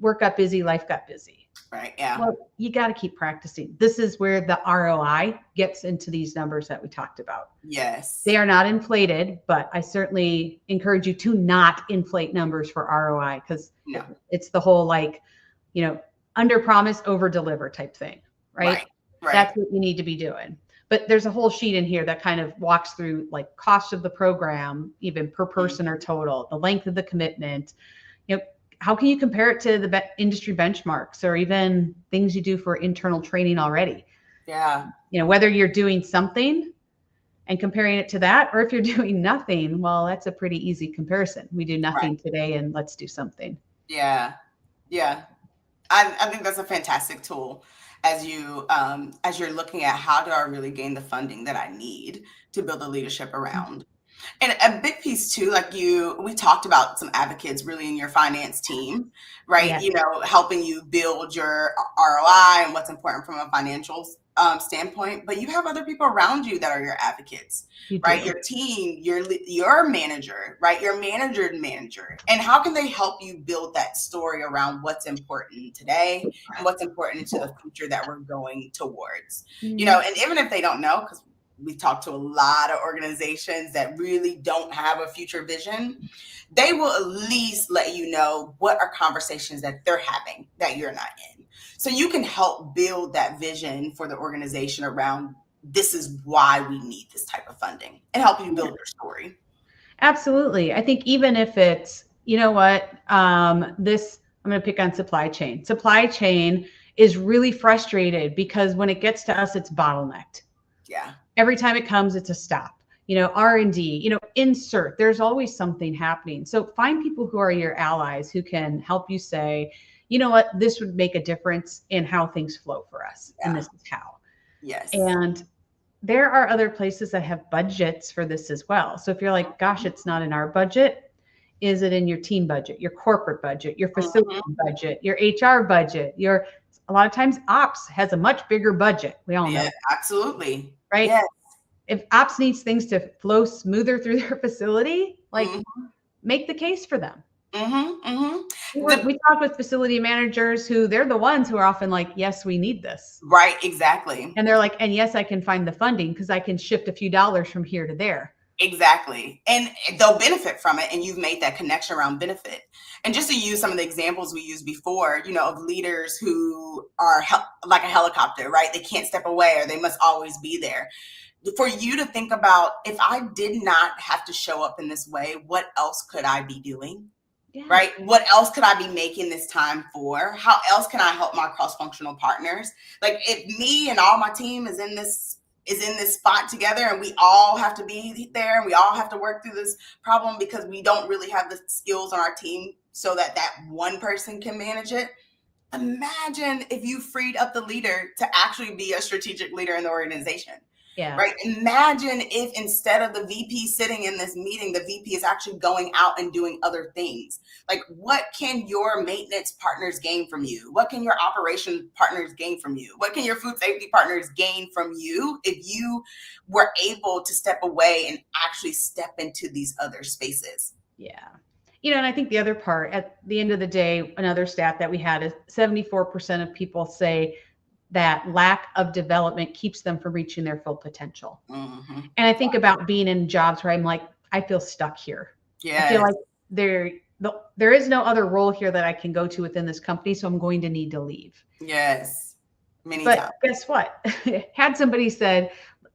work got busy, life got busy. Right. Yeah. Well, you got to keep practicing. This is where the ROI gets into these numbers that we talked about. Yes. They are not inflated, but I certainly encourage you to not inflate numbers for ROI, because it's the whole under promise, over deliver type thing. Right. That's what you need to be doing. But there's a whole sheet in here that kind of walks through like cost of the program, even per person or total, the length of the commitment. How can you compare it to the industry benchmarks or even things you do for internal training already? Yeah. Whether you're doing something and comparing it to that, or if you're doing nothing, well, that's a pretty easy comparison. We do nothing today and let's do something. Yeah. Yeah. I think that's a fantastic tool as you're looking at how do I really gain the funding that I need to build a leadership around. And a big piece too, like we talked about some advocates really in your finance team, right? Yes. Helping you build your ROI and what's important from a financial standpoint, but you have other people around you that are your advocates, right? Your team, your manager, right? Your manager. And how can they help you build that story around what's important today and what's important into the future that we're going towards, and even if they don't know, because we talked to a lot of organizations that really don't have a future vision, they will at least let you know what are conversations that they're having that you're not in. So you can help build that vision for the organization around this is why we need this type of funding and help you build your story. Absolutely. I think even if it's, I'm going to pick on supply chain. Supply chain is really frustrated because when it gets to us, it's bottlenecked. Yeah. Every time it comes, it's a stop. R&D, insert, there's always something happening. So find people who are your allies who can help you say, you know what, this would make a difference in how things flow for us. Yeah. And this is how. Yes. And there are other places that have budgets for this as well. So if you're like, gosh, it's not in our budget, is it in your team budget, your corporate budget, your facility budget, your HR budget, a lot of times ops has a much bigger budget. We all know. Yeah, absolutely. Right? Yes. If ops needs things to flow smoother through their facility, make the case for them. Mm-hmm. Mm-hmm. We talk with facility managers who they're the ones who are often like, yes, we need this. Right, exactly. And they're like, and yes, I can find the funding because I can shift a few dollars from here to there. Exactly. And they'll benefit from it. And you've made that connection around benefit. And just to use some of the examples we used before, of leaders who are like a helicopter, right? They can't step away or they must always be there. For you to think about, if I did not have to show up in this way, what else could I be doing? Yeah. Right? What else could I be making this time for? How else can I help my cross-functional partners? Like if me and all my team is in this spot together and we all have to be there and we all have to work through this problem because we don't really have the skills on our team so that one person can manage it. Imagine if you freed up the leader to actually be a strategic leader in the organization. Yeah. Right. Imagine if instead of the VP sitting in this meeting, the VP is actually going out and doing other things. Like, what can your maintenance partners gain from you? What can your operations partners gain from you? What can your food safety partners gain from you if you were able to step away and actually step into these other spaces? Yeah. And I think the other part, at the end of the day, another stat that we had is 74% of people say that lack of development keeps them from reaching their full potential. Mm-hmm. And I think about being in jobs where I'm like, I feel stuck here. Yes. I feel like there is no other role here that I can go to within this company, so I'm going to need to leave. Yes. But guess what? Had somebody said,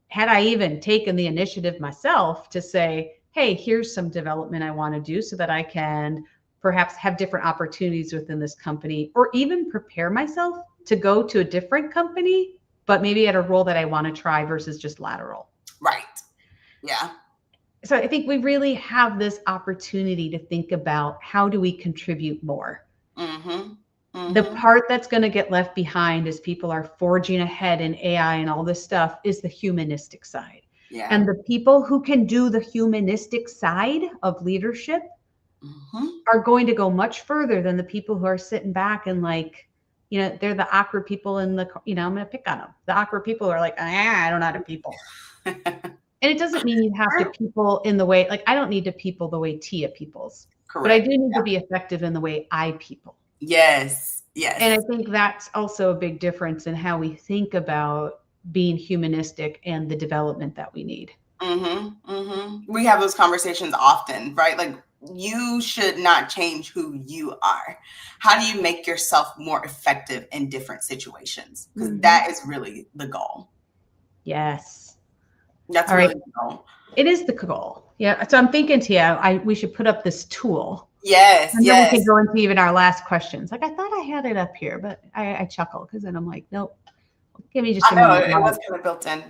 had I even taken the initiative myself to say, hey, here's some development I want to do so that I can perhaps have different opportunities within this company, or even prepare myself to go to a different company, but maybe at a role that I want to try versus just lateral. Right. Yeah. So I think we really have this opportunity to think about how do we contribute more. Mm-hmm. Mm-hmm. The part that's going to get left behind as people are forging ahead in AI and all this stuff is the humanistic side. Yeah. And the people who can do the humanistic side of leadership are going to go much further than the people who are sitting back and like, they're the awkward people in the, I'm going to pick on them. The awkward people are like, I don't know how to people. And it doesn't mean you have to people in the way, like I don't need to people the way Tia peoples. Correct. But I do need to be effective in the way I people. Yes. Yes. And I think that's also a big difference in how we think about being humanistic and the development that we need. Mm-hmm. Mm-hmm. We have those conversations often, right? Like, you should not change who you are. How do you make yourself more effective in different situations? Because that is really the goal. Yes. That's all really the goal. It is the goal. Yeah. So I'm thinking, Tia, we should put up this tool. Yes. And then we can go into even our last questions. Like I thought I had it up here, but I chuckle because then I'm like, nope. Give me just a minute. It was kind of built in.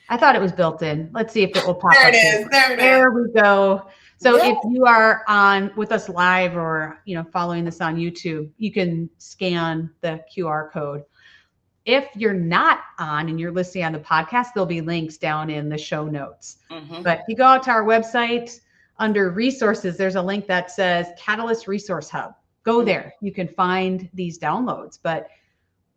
I thought it was built in. Let's see if it will pop there up. There we go. So if you are on with us live or, following this on YouTube, you can scan the QR code. If you're not on and you're listening on the podcast, there'll be links down in the show notes. Mm-hmm. But if you go out to our website under resources, there's a link that says Catalyst Resource Hub. Go there. You can find these downloads. But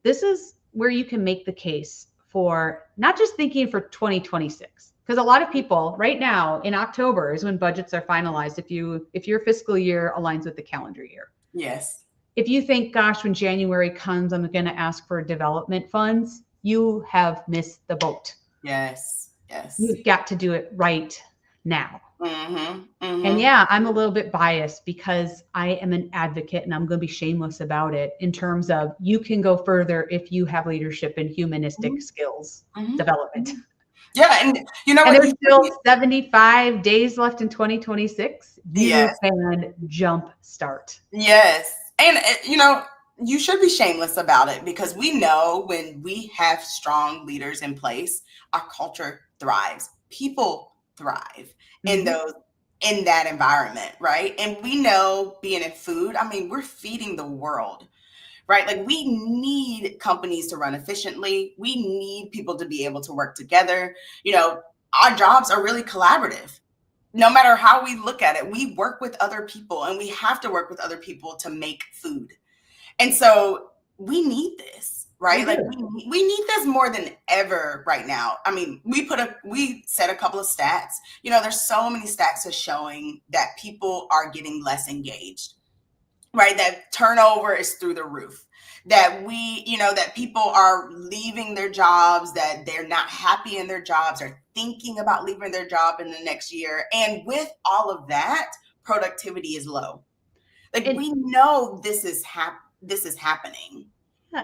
this is where you can make the case for not just thinking for 2026. Because a lot of people right now in October is when budgets are finalized. If your fiscal year aligns with the calendar year. Yes. If you think, gosh, when January comes, I'm going to ask for development funds, you have missed the boat. Yes. Yes. You've got to do it right now. Mm-hmm. Mm-hmm. And yeah, I'm a little bit biased because I am an advocate and I'm going to be shameless about it in terms of you can go further if you have leadership and humanistic skills development. Yeah. And and there's still 75 days left in 2026. You can jump start. Yes. And, you should be shameless about it because we know when we have strong leaders in place, our culture thrives. People thrive in that environment, right? And we know being in food, we're feeding the world. Right? Like we need companies to run efficiently. We need people to be able to work together. Our jobs are really collaborative. No matter how we look at it, we work with other people and we have to work with other people to make food. And so we need this, right? Like we need this more than ever right now. I mean, we set a couple of stats. You know, there's so many stats that's showing that people are getting less engaged, right? That turnover is through the roof. That that people are leaving their jobs, that they're not happy in their jobs, or thinking about leaving their job in the next year. And with all of that, productivity is low. Like we know this is happening.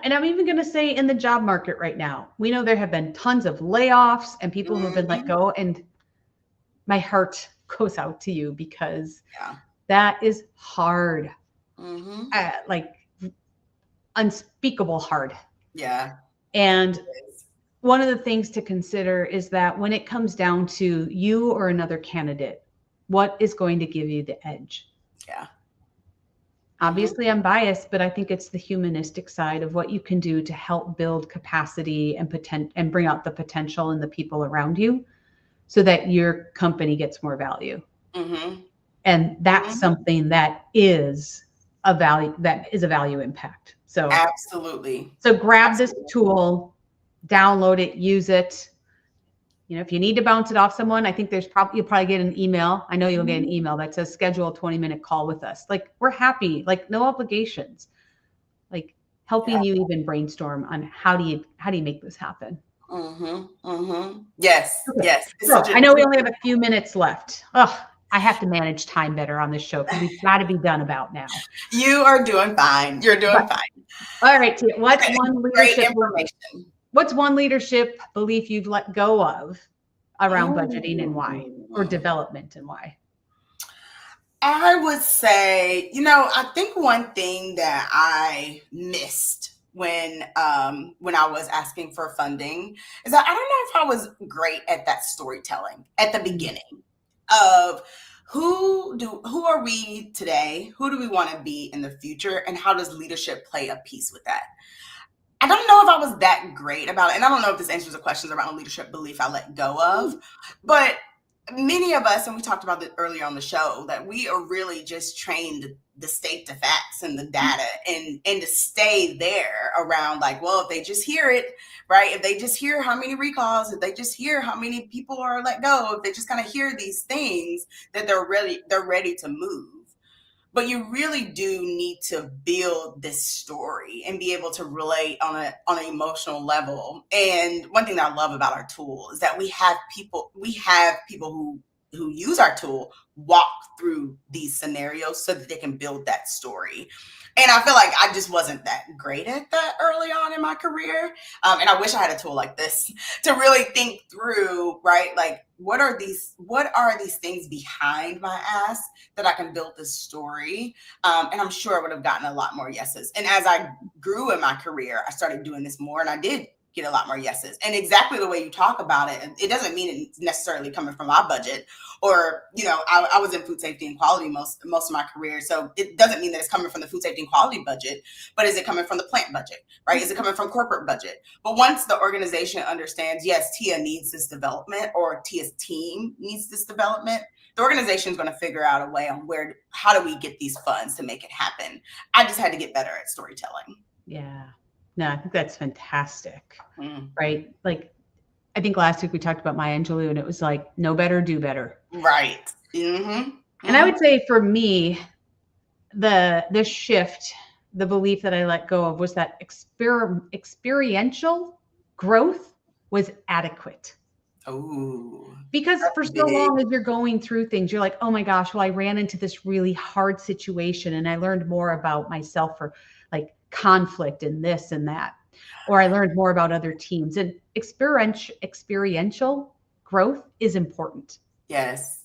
And I'm even going to say in the job market right now, we know there have been tons of layoffs and people who have been let go. And my heart goes out to you because that is hard, like unspeakable hard. Yeah. And one of the things to consider is that when it comes down to you or another candidate, what is going to give you the edge? Yeah. Obviously, I'm biased, but I think it's the humanistic side of what you can do to help build capacity and bring out the potential in the people around you so that your company gets more value. And that's something that is a value impact. So absolutely. So grab this tool, download it, use it. You know, if you need to bounce it off someone, I think you'll probably get an email. I know you'll get an email that says schedule a 20-minute call with us. Like, we're happy, like no obligations, like helping you even brainstorm on how do you make this happen. Yes. Okay. Yes. So, I know we only have a few minutes left. Oh, I have to manage time better on this show because we've got to be done about now. You are doing fine. You're doing fine. All right, Tia, what's one great information? What's one leadership belief you've let go of around budgeting and why, or development and why? I would say, I think one thing that I missed when I was asking for funding is that I don't know if I was great at that storytelling at the beginning of who are we today? Who do we want to be in the future? And how does leadership play a piece with that? I don't know if I was that great about it. And I don't know if this answers the questions around leadership belief I let go of. But many of us, and we talked about it earlier on the show, that we are really just trained to state the facts and the data and to stay there around like, well, if they just hear it, right? If they just hear how many recalls, if they just hear how many people are let go, if they just kind of hear these things, that they're ready to move. But you really do need to build this story and be able to relate on an emotional level. And one thing that I love about our tool is that we have people who use our tool walk through these scenarios so that they can build that story. And I feel like I just wasn't that great at that early on in my career. And I wish I had a tool like this to really think through, right? Like, what are these things behind my ask that I can build this story? And I'm sure I would have gotten a lot more yeses. And as I grew in my career, I started doing this more, and I did get a lot more yeses. And exactly the way you talk about it, it doesn't mean it's necessarily coming from my budget. Or, I was in food safety and quality most of my career. So it doesn't mean that it's coming from the food safety and quality budget, but is it coming from the plant budget, right? Is it coming from corporate budget? But once the organization understands, yes, Tia needs this development, or Tia's team needs this development, the organization is going to figure out a way on how do we get these funds to make it happen? I just had to get better at storytelling. Yeah. No, I think that's fantastic. Right? Like, I think last week we talked about Maya Angelou, and it was like, know better, do better. Right. And I would say for me, the shift, the belief that I let go of was that experiential growth was adequate. Oh, because for so long as you're going through things, you're like, oh my gosh, well, I ran into this really hard situation and I learned more about myself, or like conflict and this and that, or I learned more about other teams. And experiential growth is important. Yes.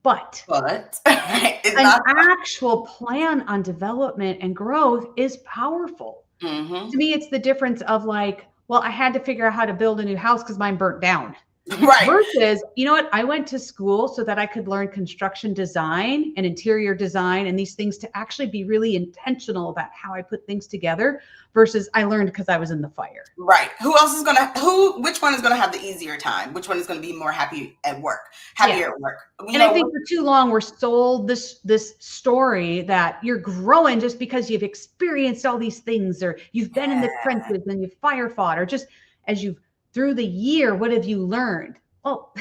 But an actual plan on development and growth is powerful. To me, it's the difference of like, well, I had to figure out how to build a new house because mine burnt down. Right. Versus, you know what? I went to school so that I could learn construction design and interior design and these things to actually be really intentional about how I put things together versus I learned because I was in the fire. Right. Which one is going to have the easier time? Which one is going to be more happier at work? Yeah. And I think for too long, we're sold this story that you're growing just because you've experienced all these things, or you've been in the trenches and you've fire fought, or just as you've through the year, what have you learned? Well,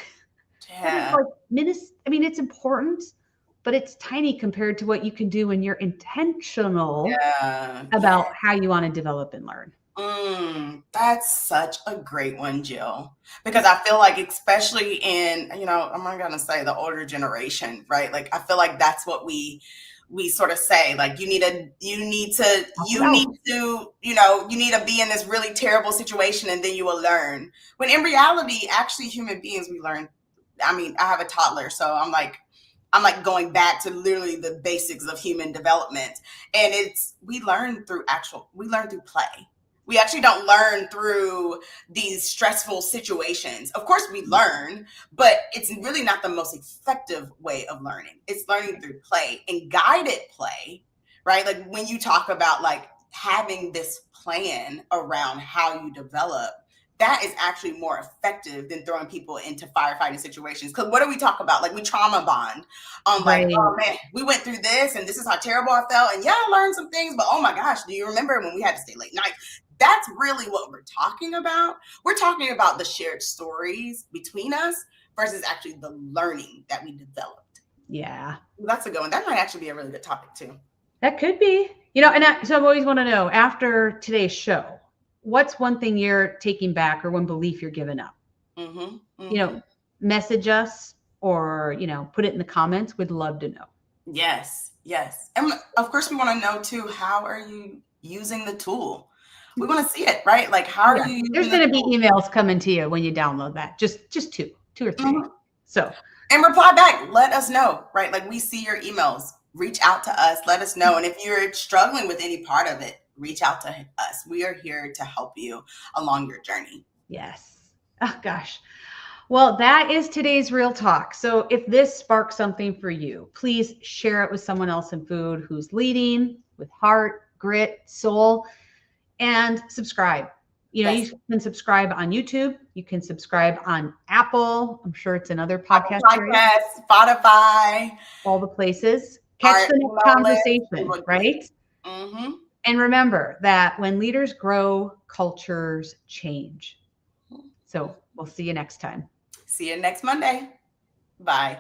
that is like minutes. I mean, it's important, but it's tiny compared to what you can do when you're intentional about how you want to develop and learn. That's such a great one, Jill, because I feel like, especially in, I'm not going to say the older generation, right? Like, I feel like that's what we sort of say, like, you need to be in this really terrible situation and then you will learn. When in reality, actually human beings, we learn. I mean, I have a toddler, so I'm like going back to literally the basics of human development. And we learn through play. We actually don't learn through these stressful situations. Of course we learn, but it's really not the most effective way of learning. It's learning through play and guided play, right? Like when you talk about like having this plan around how you develop, that is actually more effective than throwing people into firefighting situations. Because what do we talk about? Like we trauma bond on like, oh man, we went through this and this is how terrible I felt. And yeah, I learned some things, but oh my gosh, do you remember when we had to stay late nights? That's really what we're talking about. We're talking about the shared stories between us versus actually the learning that we developed. Yeah. That's a good one. That might actually be a really good topic too. That could be, so I always want to know after today's show, what's one thing you're taking back or one belief you're giving up? Message us or, put it in the comments. We'd love to know. Yes. And of course we want to know too, how are you using the tool? We want to see it, right? Like, how are you? There's going to be emails coming to you when you download that. Just two or three. So, and reply back. Let us know, right? Like we see your emails. Reach out to us. Let us know. And if you're struggling with any part of it, reach out to us. We are here to help you along your journey. Yes. Oh gosh. Well, that is today's Real Talk. So if this sparks something for you, please share it with someone else in food who's leading with heart, grit, soul. And subscribe. You can subscribe on YouTube. You can subscribe on Apple. I'm sure it's another podcast, Spotify, all the places. Catch the next conversation, right? Mm-hmm. And remember that when leaders grow, cultures change. So we'll see you next time. See you next Monday. Bye.